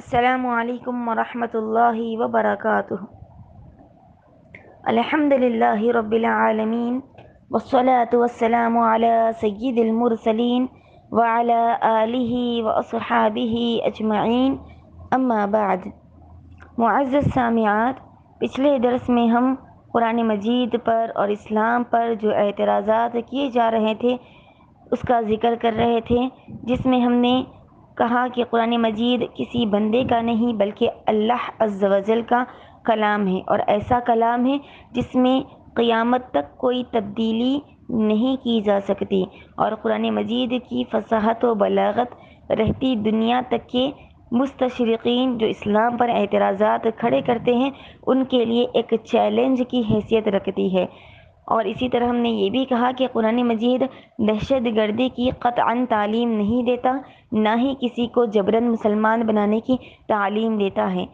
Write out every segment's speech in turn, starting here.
السلام علیکم ورحمۃ اللہ وبرکاتہ۔ الحمد للہ رب العالمین والصلاة والسلام علی سید المرسلین وعلی آلہ واصحابہ اجمعین، اما بعد۔ معزز سامعات، پچھلے درس میں ہم قرآن مجید پر اور اسلام پر جو اعتراضات کیے جا رہے تھے اس کا ذکر کر رہے تھے، جس میں ہم نے کہا کہ قرآن مجید کسی بندے کا نہیں بلکہ اللہ عز و جل کا کلام ہے، اور ایسا کلام ہے جس میں قیامت تک کوئی تبدیلی نہیں کی جا سکتی، اور قرآن مجید کی فصاحت و بلاغت رہتی دنیا تک کے مستشرقین جو اسلام پر اعتراضات کھڑے کرتے ہیں ان کے لیے ایک چیلنج کی حیثیت رکھتی ہے۔ اور اسی طرح ہم نے یہ بھی کہا کہ قرآن مجید دہشت گردی کی قطعاً تعلیم نہیں دیتا، نہ ہی کسی کو جبراً مسلمان بنانے کی تعلیم دیتا ہے،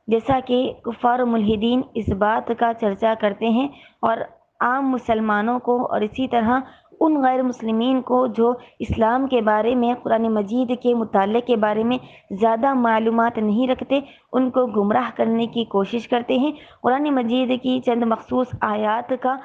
جیسا کہ کفار و ملحدین اس بات کا چرچا کرتے ہیں، اور عام مسلمانوں کو اور اسی طرح ان غیر مسلمین کو جو اسلام کے بارے میں قرآن مجید کے مطالعے کے بارے میں زیادہ معلومات نہیں رکھتے ان کو گمراہ کرنے کی کوشش کرتے ہیں۔ قرآن مجید کی چند مخصوص آیات کا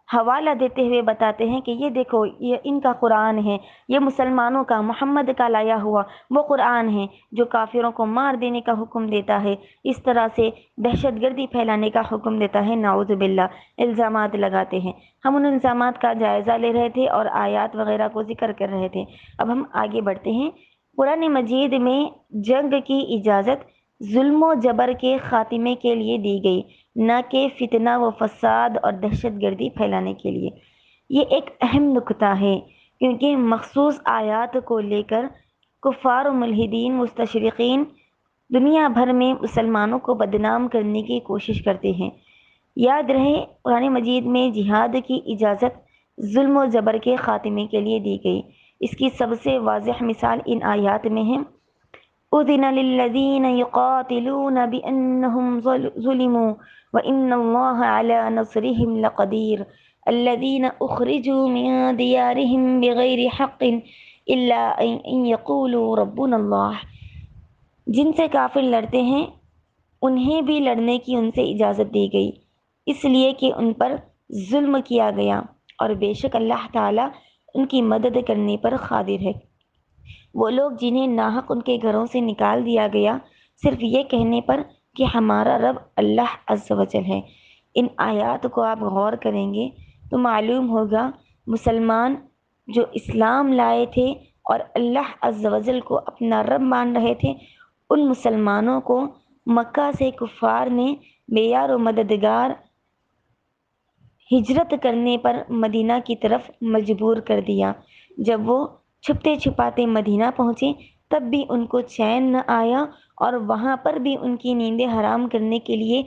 حوالہ دیتے ہوئے بتاتے ہیں کہ یہ دیکھو، یہ ان کا قرآن ہے، یہ مسلمانوں کا محمد کا لایا ہوا وہ قرآن ہے جو کافروں کو مار دینے کا حکم دیتا ہے، اس طرح سے دہشت گردی پھیلانے کا حکم دیتا ہے، نعوذ باللہ، الزامات لگاتے ہیں۔ ہم ان الزامات کا جائزہ لے رہے تھے اور آیات وغیرہ کو ذکر کر رہے تھے۔ اب ہم آگے بڑھتے ہیں۔ قرآن مجید میں جنگ کی اجازت ظلم و جبر کے خاتمے کے لیے دی گئی، نہ کہ فتنہ و فساد اور دہشت گردی پھیلانے کے لیے۔ یہ ایک اہم نکتہ ہے، کیونکہ مخصوص آیات کو لے کر کفار و ملحدین مستشرقین دنیا بھر میں مسلمانوں کو بدنام کرنے کی کوشش کرتے ہیں۔ یاد رہے، قرآن مجید میں جہاد کی اجازت ظلم و جبر کے خاتمے کے لیے دی گئی۔ اس کی سب سے واضح مثال ان آیات میں ہے: اذن للذین یقاتلون بانہم ظلموا وان اللہ علی نصرہم لقدیر الذین اخرجوا من دیارہم بغیر حق الا ان یقولوا ربنا اللہ۔ جن سے کافر لڑتے ہیں انہیں بھی لڑنے کی ان سے اجازت دی گئی، اس لیے کہ ان پر ظلم کیا گیا، اور بے شک اللہ تعالیٰ ان کی مدد کرنے پر قادر ہے۔ وہ لوگ جنہیں ناحق ان کے گھروں سے نکال دیا گیا صرف یہ کہنے پر کہ ہمارا رب اللہ عز و جل ہے۔ ان آیات کو آپ غور کریں گے تو معلوم ہوگا مسلمان جو اسلام لائے تھے اور اللہ عز و جل کو اپنا رب مان رہے تھے، ان مسلمانوں کو مکہ سے کفار نے بے یار و مددگار ہجرت کرنے پر مدینہ کی طرف مجبور کر دیا۔ جب وہ چھپتے چھپاتے مدینہ پہنچے تب بھی ان کو چین نہ آیا، اور وہاں پر بھی ان کی نیندیں حرام کرنے کے لیے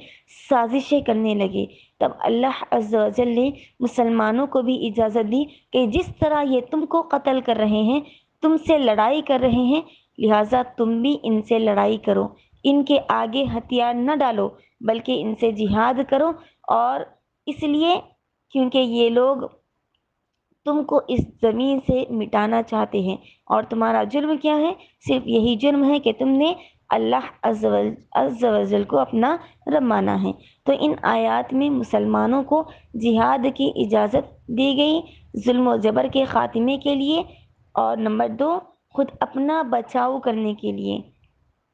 سازشیں کرنے لگے۔ تب اللہ عز و جل نے مسلمانوں کو بھی اجازت دی کہ جس طرح یہ تم کو قتل کر رہے ہیں، تم سے لڑائی کر رہے ہیں، لہٰذا تم بھی ان سے لڑائی کرو، ان کے آگے ہتھیار نہ ڈالو بلکہ ان سے جہاد کرو، اور اس لیے کیونکہ یہ لوگ تم کو اس زمین سے مٹانا چاہتے ہیں، اور تمہارا جرم کیا ہے؟ صرف یہی جرم ہے کہ تم نے اللہ عز و جل کو اپنا رب مانا ہے۔ تو ان آیات میں مسلمانوں کو جہاد کی اجازت دی گئی ظلم و جبر کے خاتمے کے لیے، اور نمبر 2، خود اپنا بچاؤ کرنے کے لیے۔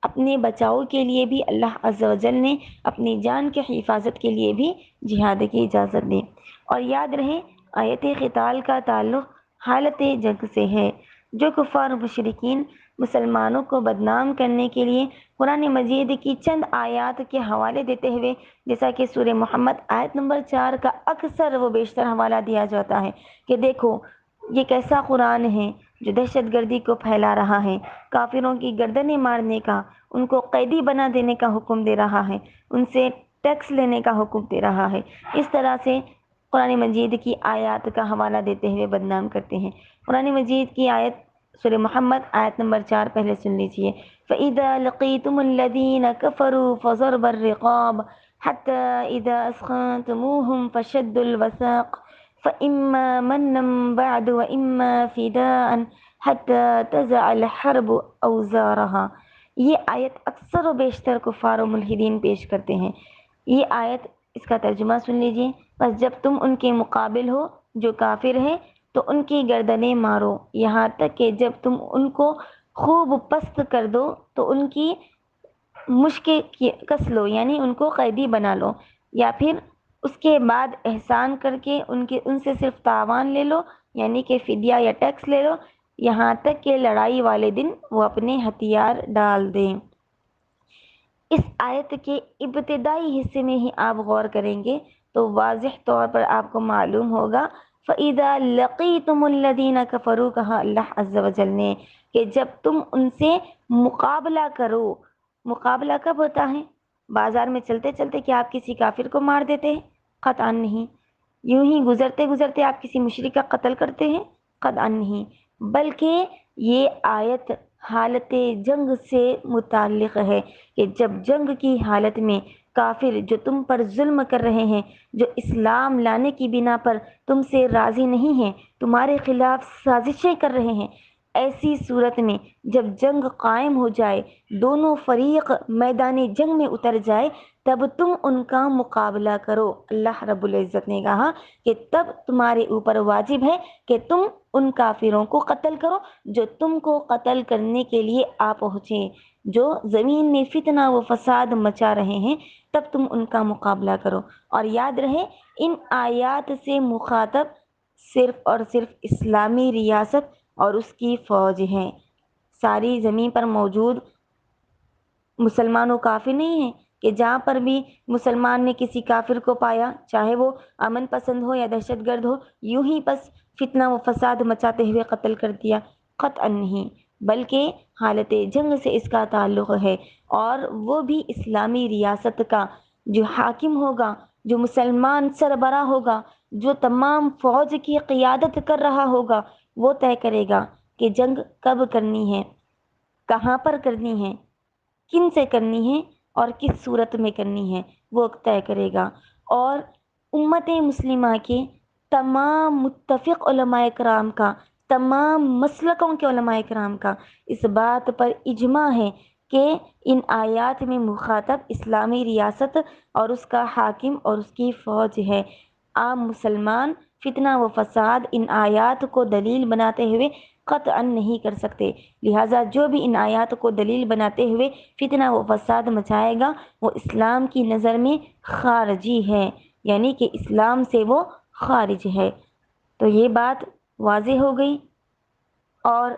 اپنے بچاؤ کے لیے بھی اللہ عز و جل نے اپنی جان کی حفاظت کے لیے بھی جہاد کی اجازت دی۔ اور یاد رہے، آیت قتال کا تعلق حالت جنگ سے ہے۔ جو کفار و مشرکین مسلمانوں کو بدنام کرنے کے لیے قرآن مجید کی چند آیات کے حوالے دیتے ہوئے، جیسا کہ سورہ محمد آیت نمبر 4 کا اکثر و بیشتر حوالہ دیا جاتا ہے کہ دیکھو یہ کیسا قرآن ہے جو دہشت گردی کو پھیلا رہا ہے، کافروں کی گردنیں مارنے کا، ان کو قیدی بنا دینے کا حکم دے رہا ہے، ان سے ٹیکس لینے کا حکم دے رہا ہے، اس طرح سے قرآن مجید کی آیات کا حوالہ دیتے ہوئے بدنام کرتے ہیں۔ قرآن مجید کی آیت سورہ محمد آیت نمبر 4 پہلے سن لیجئے: فَإِذَا لَقِيتُمُ الَّذِينَ كَفَرُوا فَضَرْبَ الرِّقَابِ حَتَّى إِذَا أَثْخَنْتُمُوهُمْ فَشَدُّوا الْوَثَاقَ فَإِمَّا مَنًّا بَعْدُ وَإِمَّا فِدَاءً حَتَّى تَضَعَ الْحَرْبُ أَوْزَارَهَا۔ یہ آیت اکثر و بیشتر کفار و ملحدین پیش کرتے ہیں۔ یہ آیت، اس کا ترجمہ سن لیجئے۔ بس جب تم ان کے مقابل ہو جو کافر ہیں تو ان کی گردنیں مارو، یہاں تک کہ جب تم ان کو خوب پست کر دو تو ان کی مشکیں کس لو، یعنی ان کو قیدی بنا لو، یا پھر اس کے بعد احسان کر کے ان سے صرف تاوان لے لو، یعنی کہ فدیہ یا ٹیکس لے لو، یہاں تک کہ لڑائی والے دن وہ اپنے ہتھیار ڈال دیں۔ اس آیت کے ابتدائی حصے میں ہی آپ غور کریں گے تو واضح طور پر آپ کو معلوم ہوگا فَإِذَا لَقِيتُمُ الَّذِينَ كَفَرُوا، کہا اللہ عز و جل نے کہ جب تم ان سے مقابلہ کرو۔ مقابلہ کب ہوتا ہے؟ بازار میں چلتے چلتے کیا آپ کسی کافر کو مار دیتے ہیں؟ قطعاً نہیں۔ یوں ہی گزرتے گزرتے آپ کسی مشرک کا قتل کرتے ہیں؟ قطعاً نہیں، بلکہ یہ آیت حالت جنگ سے متعلق ہے کہ جب جنگ کی حالت میں کافر جو تم پر ظلم کر رہے ہیں، جو اسلام لانے کی بنا پر تم سے راضی نہیں ہیں، تمہارے خلاف سازشیں کر رہے ہیں، ایسی صورت میں جب جنگ قائم ہو جائے، دونوں فریق میدان جنگ میں اتر جائے، تب تم ان کا مقابلہ کرو۔ اللہ رب العزت نے کہا کہ تب تمہارے اوپر واجب ہے کہ تم ان کافروں کو قتل کرو جو تم کو قتل کرنے کے لیے آ پہنچے، جو زمین میں فتنہ و فساد مچا رہے ہیں، تب تم ان کا مقابلہ کرو۔ اور یاد رہے ان آیات سے مخاطب صرف اور صرف اسلامی ریاست اور اس کی فوج ہے۔ ساری زمین پر موجود مسلمانوں کافر نہیں ہیں کہ جہاں پر بھی مسلمان نے کسی کافر کو پایا، چاہے وہ امن پسند ہو یا دہشت گرد ہو، یوں ہی بس فتنہ و فساد مچاتے ہوئے قتل کر دیا؟ قطعاً نہیں، بلکہ حالت جنگ سے اس کا تعلق ہے، اور وہ بھی اسلامی ریاست کا۔ جو حاکم ہوگا، جو مسلمان سربراہ ہوگا، جو تمام فوج کی قیادت کر رہا ہوگا، وہ طے کرے گا کہ جنگ کب کرنی ہے، کہاں پر کرنی ہے، کن سے کرنی ہے اور کس صورت میں کرنی ہے، وہ طے کرے گا۔ اور امت مسلمہ کے تمام متفق علماء کرام کا، تمام مسلکوں کے علماء کرام کا اس بات پر اجماع ہے کہ ان آیات میں مخاطب اسلامی ریاست اور اس کا حاکم اور اس کی فوج ہے۔ عام مسلمان فتنہ و فساد ان آیات کو دلیل بناتے ہوئے قطعاً نہیں کر سکتے، لہٰذا جو بھی ان آیات کو دلیل بناتے ہوئے فتنہ و فساد مچائے گا وہ اسلام کی نظر میں خارجی ہے، یعنی کہ اسلام سے وہ خارج ہے۔ تو یہ بات واضح ہو گئی، اور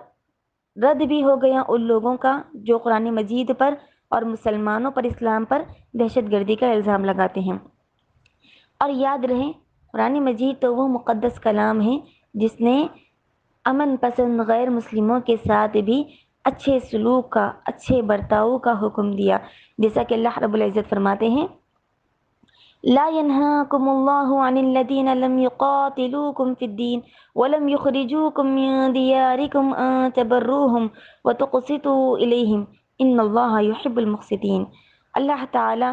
رد بھی ہو گیا ان لوگوں کا جو قرآن مجید پر اور مسلمانوں پر، اسلام پر دہشت گردی کا الزام لگاتے ہیں۔ اور یاد رہے قرآن مجید تو وہ مقدس کلام ہے جس نے امن پسند غیر مسلموں کے ساتھ بھی اچھے سلوک کا، اچھے برتاؤ کا حکم دیا، جیسا کہ اللہ رب العزت فرماتے ہیں لا ينهاكم الله عن الذين لم يقاتلوكم في الدين ولم يخرجوكم من دياركم أن تبروهم وتقسطوا إليهم إن الله يحب المقسطين۔ اللہ تعالیٰ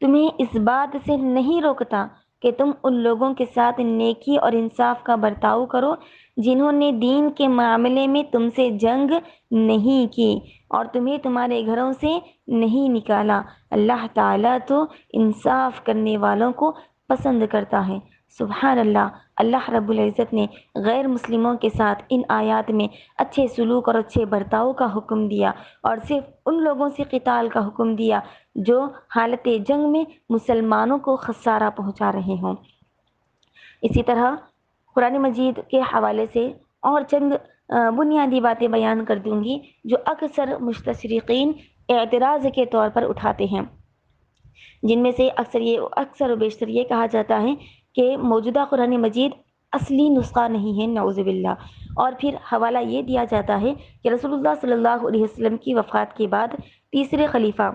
تمہیں اس بات سے نہیں روکتا کہ تم ان لوگوں کے ساتھ نیکی اور انصاف کا برتاؤ کرو جنہوں نے دین کے معاملے میں تم سے جنگ نہیں کی اور تمہیں تمہارے گھروں سے نہیں نکالا۔ اللہ تعالیٰ تو انصاف کرنے والوں کو پسند کرتا ہے۔ سبحان اللہ، اللہ رب العزت نے غیر مسلموں کے ساتھ ان آیات میں اچھے سلوک اور اچھے برتاؤ کا حکم دیا، اور صرف ان لوگوں سے قتال کا حکم دیا جو حالت جنگ میں مسلمانوں کو خسارہ پہنچا رہے ہوں۔ اسی طرح قرآن مجید کے حوالے سے اور چند بنیادی باتیں بیان کر دوں گی جو اکثر مستشرقین اعتراض کے طور پر اٹھاتے ہیں، جن میں سے اکثر و بیشتر یہ کہا جاتا ہے کہ موجودہ قرآن مجید اصلی نسخہ نہیں ہے، نعوذ باللہ۔ اور پھر حوالہ یہ دیا جاتا ہے کہ رسول اللہ صلی اللہ علیہ وسلم کی وفات کے بعد تیسرے خلیفہ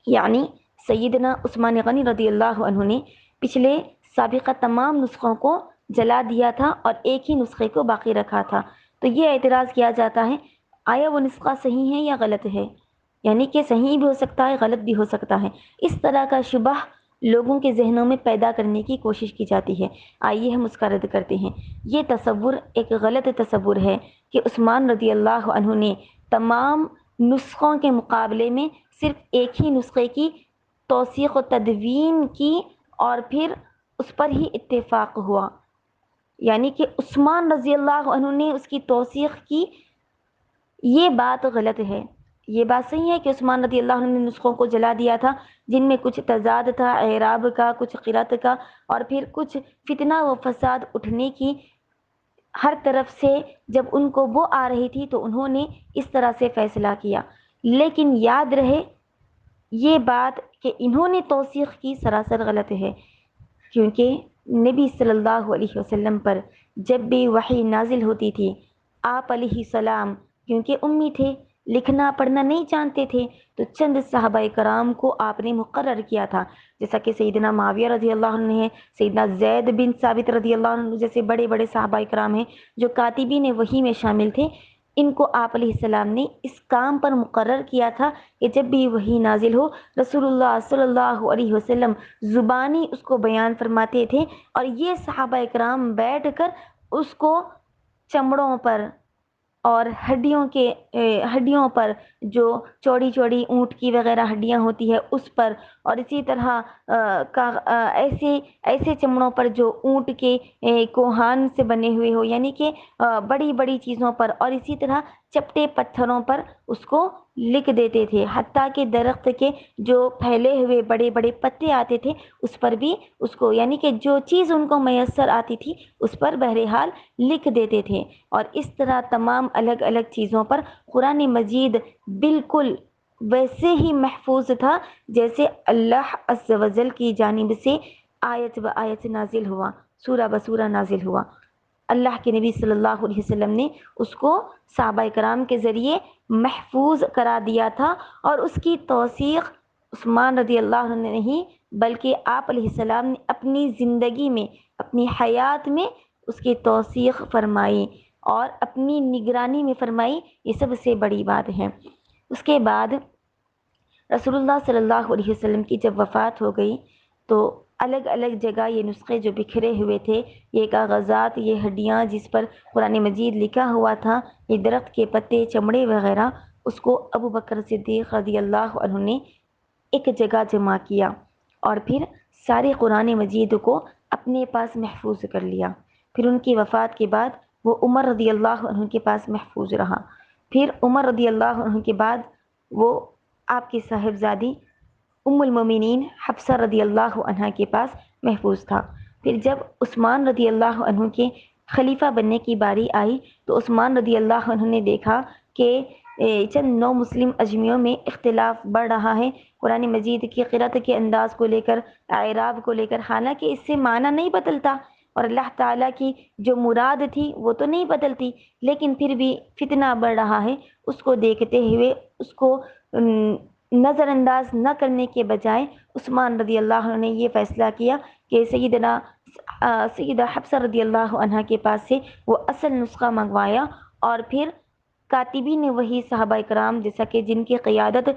یعنی سیدنا عثمان غنی رضی اللہ عنہ نے پچھلے سابقہ تمام نسخوں کو جلا دیا تھا اور ایک ہی نسخے کو باقی رکھا تھا۔ تو یہ اعتراض کیا جاتا ہے آیا وہ نسخہ صحیح ہے یا غلط ہے، یعنی کہ صحیح بھی ہو سکتا ہے، غلط بھی ہو سکتا ہے۔ اس طرح کا شبہ لوگوں کے ذہنوں میں پیدا کرنے کی کوشش کی جاتی ہے۔ آئیے ہم اس کا رد کرتے ہیں۔ یہ تصور ایک غلط تصور ہے کہ عثمان رضی اللہ عنہ نے تمام نسخوں کے مقابلے میں صرف ایک ہی نسخے کی توثیق و تدوین کی اور پھر اس پر ہی اتفاق ہوا، یعنی کہ عثمان رضی اللہ عنہ نے اس کی توثیق کی، یہ بات غلط ہے۔ یہ بات صحیح ہے کہ عثمان رضی اللہ عنہ نے نسخوں کو جلا دیا تھا جن میں کچھ تضاد تھا، اعراب کا، کچھ قرأت کا، اور پھر کچھ فتنہ و فساد اٹھنے کی ہر طرف سے جب ان کو وہ آ رہی تھی تو انہوں نے اس طرح سے فیصلہ کیا۔ لیکن یاد رہے یہ بات کہ انہوں نے توثیق کی سراسر غلط ہے، کیونکہ نبی صلی اللہ علیہ وسلم پر جب بھی وحی نازل ہوتی تھی، آپ علیہ السلام کیونکہ امی تھے، لکھنا پڑھنا نہیں جانتے تھے، تو چند صحابہ کرام کو آپ نے مقرر کیا تھا، جیسا کہ سیدنا معاویہ رضی اللہ عنہ ہیں، سیدنا زید بن ثابت رضی اللہ عنہ جیسے بڑے بڑے صحابہ کرام ہیں جو کاتبین وحی میں شامل تھے۔ ان کو آپ علیہ السلام نے اس کام پر مقرر کیا تھا کہ جب بھی وحی نازل ہو، رسول اللہ صلی اللہ علیہ وسلم زبانی اس کو بیان فرماتے تھے، اور یہ صحابہ کرام بیٹھ کر اس کو چمڑوں پر اور ہڈیوں پر جو چوڑی چوڑی اونٹ کی وغیرہ ہڈیاں ہوتی ہے اس پر، اور اسی طرح ایسے چمڑوں پر جو اونٹ کے کوہان سے بنے ہوئے ہو، یعنی کہ بڑی بڑی چیزوں پر، اور اسی طرح چپٹے پتھروں پر اس کو لکھ دیتے تھے، حتیٰ کہ درخت کے جو پھیلے ہوئے بڑے بڑے پتے آتے تھے اس پر بھی اس کو، یعنی کہ جو چیز ان کو میسر آتی تھی اس پر بہرحال لکھ دیتے تھے۔ اور اس طرح تمام الگ الگ چیزوں پر قرآن مجید بالکل ویسے ہی محفوظ تھا جیسے اللہ عز و جل کی جانب سے آیت و آیت نازل ہوا، سورہ بسورہ نازل ہوا۔ اللہ کے نبی صلی اللہ علیہ وسلم نے اس کو صحابہ کرام کے ذریعے محفوظ کرا دیا تھا، اور اس کی توثیق عثمان رضی اللہ عنہ نے نہیں بلکہ آپ علیہ السلام نے اپنی زندگی میں، اپنی حیات میں اس کی توثیق فرمائی اور اپنی نگرانی میں فرمائی۔ یہ سب سے بڑی بات ہے۔ اس کے بعد رسول اللہ صلی اللہ علیہ وسلم کی جب وفات ہو گئی تو الگ الگ جگہ یہ نسخے جو بکھرے ہوئے تھے، یہ کاغذات، یہ ہڈیاں جس پر قرآن مجید لکھا ہوا تھا، یہ درخت کے پتے، چمڑے وغیرہ، اس کو ابو بکر صدیق رضی اللہ عنہ نے ایک جگہ جمع کیا اور پھر سارے قرآن مجید کو اپنے پاس محفوظ کر لیا۔ پھر ان کی وفات کے بعد وہ عمر رضی اللہ عنہ کے پاس محفوظ رہا۔ پھر عمر رضی اللہ عنہ کے بعد وہ آپ کی صاحبزادی ام المومنین حفصہ رضی اللہ عنہ کے پاس محفوظ تھا۔ پھر جب عثمان رضی اللہ عنہ کے خلیفہ بننے کی باری آئی تو عثمان رضی اللہ عنہ نے دیکھا کہ چند نو مسلم اجمیوں میں اختلاف بڑھ رہا ہے قرآن مجید کی قرأت کے انداز کو لے کر، اعراب کو لے کر، حالانکہ اس سے معنی نہیں بدلتا اور اللہ تعالیٰ کی جو مراد تھی وہ تو نہیں بدلتی، لیکن پھر بھی فتنہ بڑھ رہا ہے۔ اس کو دیکھتے ہوئے اس کو نظر انداز نہ کرنے کے بجائے عثمان رضی اللہ عنہ نے یہ فیصلہ کیا کہ سیدہ حفصہ رضی اللہ عنہ کے پاس سے وہ اصل نسخہ منگوایا، اور پھر کاتبین وحی صحابہ کرام جیسا کہ جن کی قیادت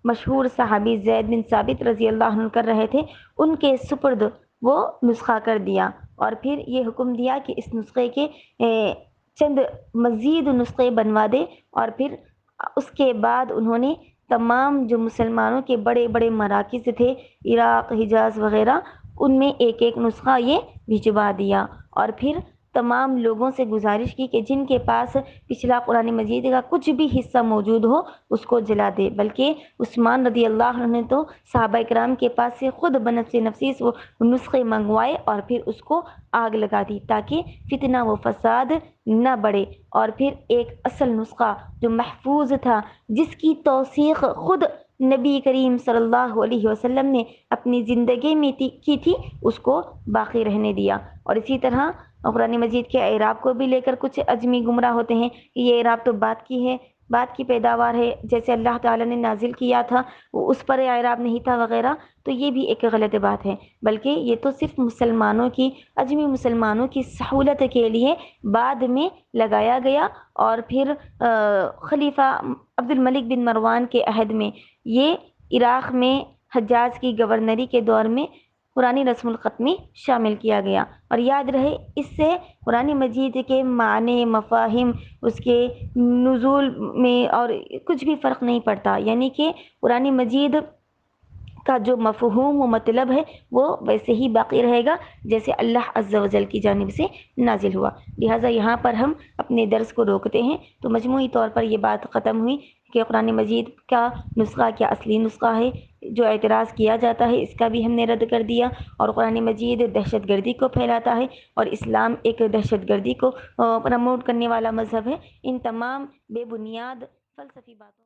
مشہور صحابی زید بن ثابت رضی اللہ عنہ کر رہے تھے، ان کے سپرد وہ نسخہ کر دیا، اور پھر یہ حکم دیا کہ اس نسخے کے چند مزید نسخے بنوا دے، اور پھر اس کے بعد انہوں نے تمام جو مسلمانوں کے بڑے بڑے مراکز تھے، عراق، حجاز وغیرہ، ان میں ایک ایک نسخہ یہ بھجوا دیا، اور پھر تمام لوگوں سے گزارش کی کہ جن کے پاس پچھلا قرآن مجید کا کچھ بھی حصہ موجود ہو اس کو جلا دے، بلکہ عثمان رضی اللہ عنہ نے تو صحابہ کرام کے پاس سے خود بنفس نفیس وہ نسخے منگوائے اور پھر اس کو آگ لگا دی تاکہ فتنہ و فساد نہ بڑھے، اور پھر ایک اصل نسخہ جو محفوظ تھا، جس کی توثیق خود نبی کریم صلی اللہ علیہ وسلم نے اپنی زندگی میں کی تھی، اس کو باقی رہنے دیا۔ اور اسی طرح قرآن مجید کے اعراب کو بھی لے کر کچھ اجمی گمراہ ہوتے ہیں کہ یہ اعراب تو بات کی ہے، بات کی پیداوار ہے، جیسے اللہ تعالیٰ نے نازل کیا تھا وہ اس پر اعراب نہیں تھا وغیرہ، تو یہ بھی ایک غلط بات ہے، بلکہ یہ تو صرف مسلمانوں کی، اجمی مسلمانوں کی سہولت کے لیے بعد میں لگایا گیا، اور پھر خلیفہ عبد الملک بن مروان کے عہد میں یہ عراق میں حجاز کی گورنری کے دور میں قرآن رسم الخط میں شامل کیا گیا۔ اور یاد رہے اس سے قرآن مجید کے معنی، مفاہیم، اس کے نزول میں اور کچھ بھی فرق نہیں پڑتا، یعنی کہ قرآن مجید کا جو مفہوم و مطلب ہے وہ ویسے ہی باقی رہے گا جیسے اللہ عز و جل کی جانب سے نازل ہوا۔ لہٰذا یہاں پر ہم اپنے درس کو روکتے ہیں۔ تو مجموعی طور پر یہ بات ختم ہوئی کہ قرآن مجید کا نسخہ کیا اصلی نسخہ ہے، جو اعتراض کیا جاتا ہے اس کا بھی ہم نے رد کر دیا، اور قرآن مجید دہشت گردی کو پھیلاتا ہے اور اسلام ایک دہشت گردی کو پروموٹ کرنے والا مذہب ہے۔ ان تمام بے بنیاد فلسفی باتوں